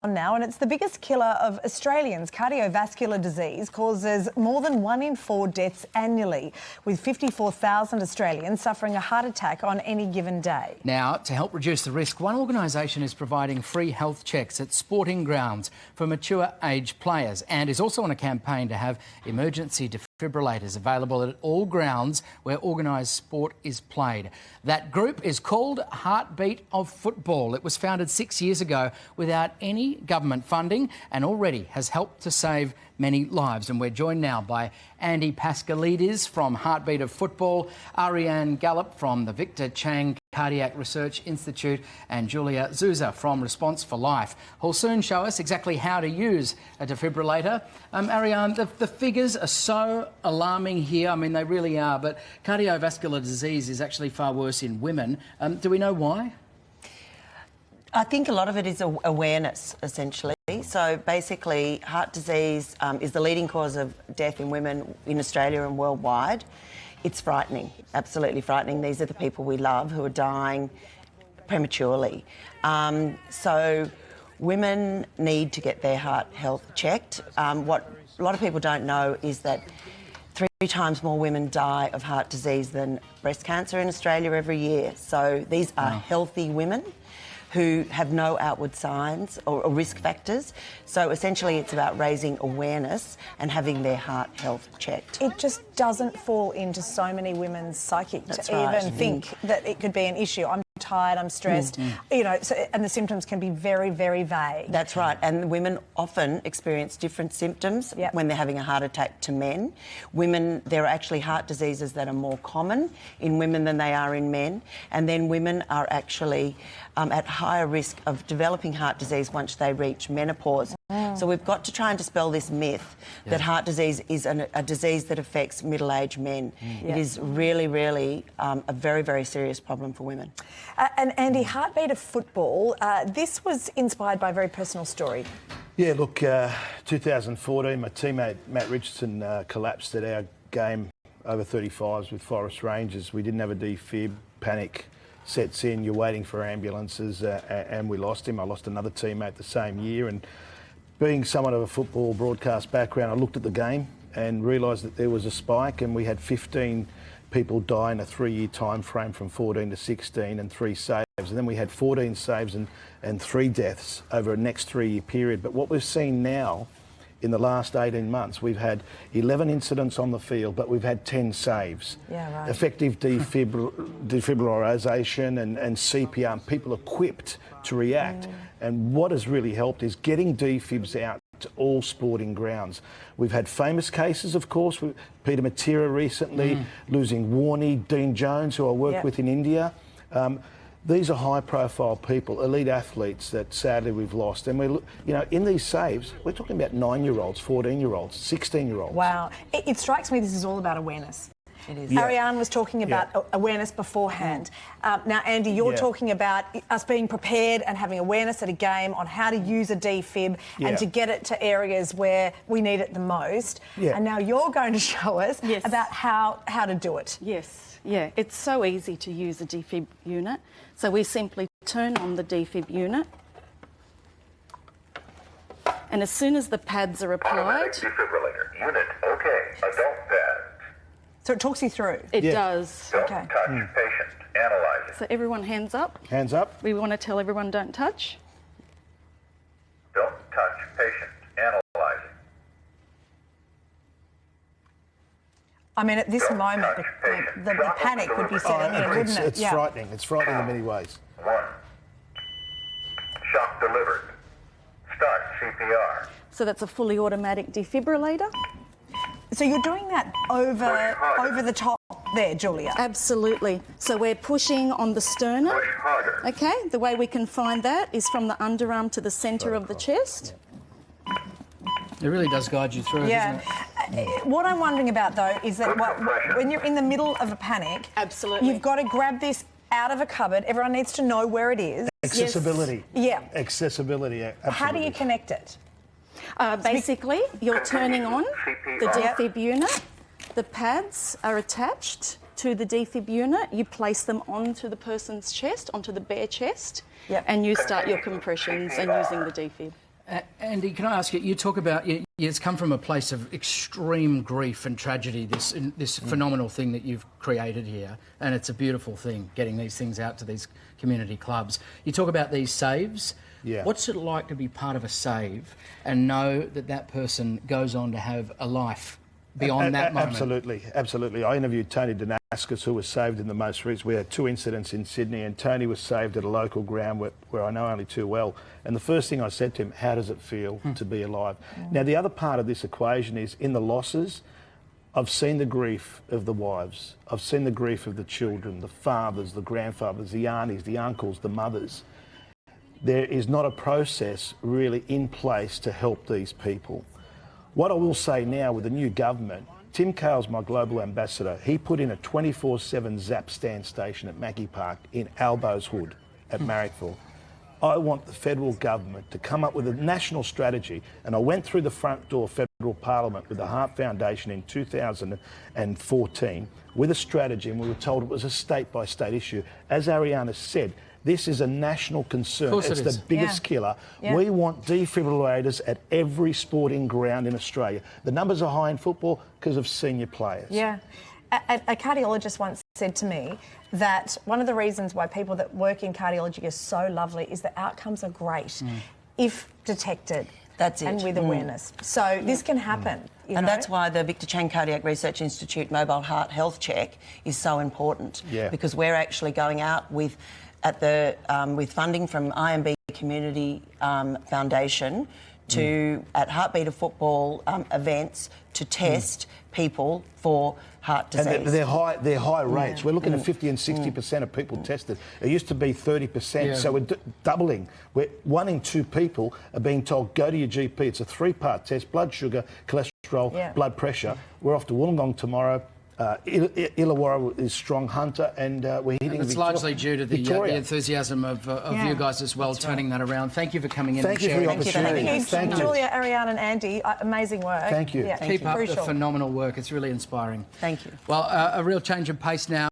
Now, and it's the biggest killer of Australians. Cardiovascular disease causes more than 1 in 4 deaths annually, with 54,000 Australians suffering a heart attack on any given day. Now, to help reduce the risk, one organisation is providing free health checks at sporting grounds for mature age players and is also on a campaign to have emergency defibrillators available at all grounds where organised sport is played. That group is called Heartbeat of Football. It was founded 6 years ago without any government funding and already has helped to save many lives. And we're joined now by Andy Pascalidis from Heartbeat of Football, Ariane Gallup from the Victor Chang Cardiac Research Institute and Julia Zuza from Response for Life, who'll soon show us exactly how to use a defibrillator. Ariane, the figures are so alarming here. I mean, they really are, but cardiovascular disease is actually far worse in women. Do we know why? I think a lot of it is awareness, essentially. So basically, heart disease is the leading cause of death in women in Australia and worldwide. It's frightening, absolutely frightening. These are the people we love who are dying prematurely. So women need to get their heart health checked. What a lot of people don't know is that 3 times more women die of heart disease than breast cancer in Australia every year. So these are healthy women who have no outward signs or risk factors. So essentially it's about raising awareness and having their heart health checked. It just doesn't fall into so many women's psyche to even think that it could be an issue. I'm tired, I'm stressed, you know, and the symptoms can be very, very vague. That's right, and women often experience different symptoms when they're having a heart attack to men. Women, there are actually heart diseases that are more common in women than they are in men, and then women are actually at higher risk of developing heart disease once they reach menopause. So we've got to try and dispel this myth that heart disease is a disease that affects middle-aged men. It is really, really a very, very serious problem for women. And Andy, Heartbeat of Football, this was inspired by a very personal story. Yeah, look, 2014, my teammate Matt Richardson collapsed at our game over 35s with Forest Rangers. We didn't have a defib, panic sets in, you're waiting for ambulances, and we lost him. I lost another teammate the same year, and being somewhat of a football broadcast background, I looked at the game and realised that there was a spike, and we had 15 people die in a 3-year time frame from 14 to 16 and 3 saves. And then we had 14 saves and 3 deaths over a next 3-year period. But what we've seen now in the last 18 months, we've had 11 incidents on the field, but we've had 10 saves. Yeah, right. Effective defibrillarisation and CPR, people equipped to react. And what has really helped is getting defibs out to all sporting grounds. We've had famous cases, of course, with Peter Matera recently, losing Warney, Dean Jones, who I work with in India. These are high-profile people, elite athletes that sadly we've lost. And you know, in these saves, we're talking about 9-year-olds, 14-year-olds, 16-year-olds. Wow. It strikes me this is all about awareness. It is. Ariane was talking about awareness beforehand. Now, Andy, you're talking about us being prepared and having awareness at a game on how to use a defib and to get it to areas where we need it the most. And now you're going to show us about how to do it. Yes, yeah. It's so easy to use a defib unit. So we simply turn on the defib unit, and as soon as the pads are applied... Automatic defibrillator unit, okay, adult pad. So it talks you through? It does. Don't touch patient, analyzing. So everyone hands up. Hands up. We want to tell everyone don't touch. Don't touch patient, analyzing. I mean, at this moment, the panic would be setting in, wouldn't it? It's frightening. It's frightening in many ways. 1. Shock delivered. Start CPR. So that's a fully automatic defibrillator. So you're doing that over the top there, Julia? Absolutely. So we're pushing on the sternum. Push harder. Okay, the way we can find that is from the underarm to the centre of the chest. It really does guide you through, doesn't it? What I'm wondering about, though, is that when you're in the middle of a panic, you've got to grab this out of a cupboard. Everyone needs to know where it is. Accessibility. Yeah. Accessibility, absolutely. How do you connect it? Basically, you're turning on the defib unit. The pads are attached to the defib unit. You place them onto the person's chest, onto the bare chest, and you start your compressions and using the defib. Andy, can I ask you, you talk about, it's come from a place of extreme grief and tragedy, this phenomenal thing that you've created here, and it's a beautiful thing, getting these things out to these community clubs. You talk about these saves. Yeah. What's it like to be part of a save and know that that person goes on to have a life beyond that moment? Absolutely, absolutely. I interviewed Tony Damascus, who was saved in the most recent. We had 2 incidents in Sydney, and Tony was saved at a local ground where I know only too well. And the first thing I said to him, how does it feel to be alive? Now, the other part of this equation is in the losses, I've seen the grief of the wives. I've seen the grief of the children, the fathers, the grandfathers, the aunties, the uncles, the mothers. There is not a process really in place to help these people. What I will say now with the new government, Tim Cale's my global ambassador. He put in a 24/7 ZAP stand station at Mackie Park in Albos Hood at Marrickville. I want the federal government to come up with a national strategy, and I went through the front door federal parliament with the Heart Foundation in 2014 with a strategy, and we were told it was a state-by-state issue. As Ariana said, this is a national concern. It's the biggest killer. Yeah. We want defibrillators at every sporting ground in Australia. The numbers are high in football because of senior players. Yeah. A cardiologist once said to me that one of the reasons why people that work in cardiology are so lovely is the outcomes are great if detected. That's it. And with awareness. So this can happen. You know? That's why the Victor Chang Cardiac Research Institute Mobile Heart Health Check is so important. Yeah. Because we're actually going out with funding from IMB Community Foundation to at Heartbeat of Football events to test people for heart disease. And they're high rates. We're looking at 50 and 60% of people tested. It used to be 30%, so we're doubling. 1 in 2 people are being told, go to your GP. It's a 3-part test: blood sugar, cholesterol, blood pressure. We're off to Wollongong tomorrow. Illawarra is strong hunter, and we're hitting. And it's largely due to the enthusiasm of you guys as well, turning that around. Thank you for coming in. Thank you for the opportunity. Thank you, Julia, Ariane, and Andy. Amazing work. Thank you. Yeah, Keep up the phenomenal work. It's really inspiring. Thank you. Well, a real change of pace now.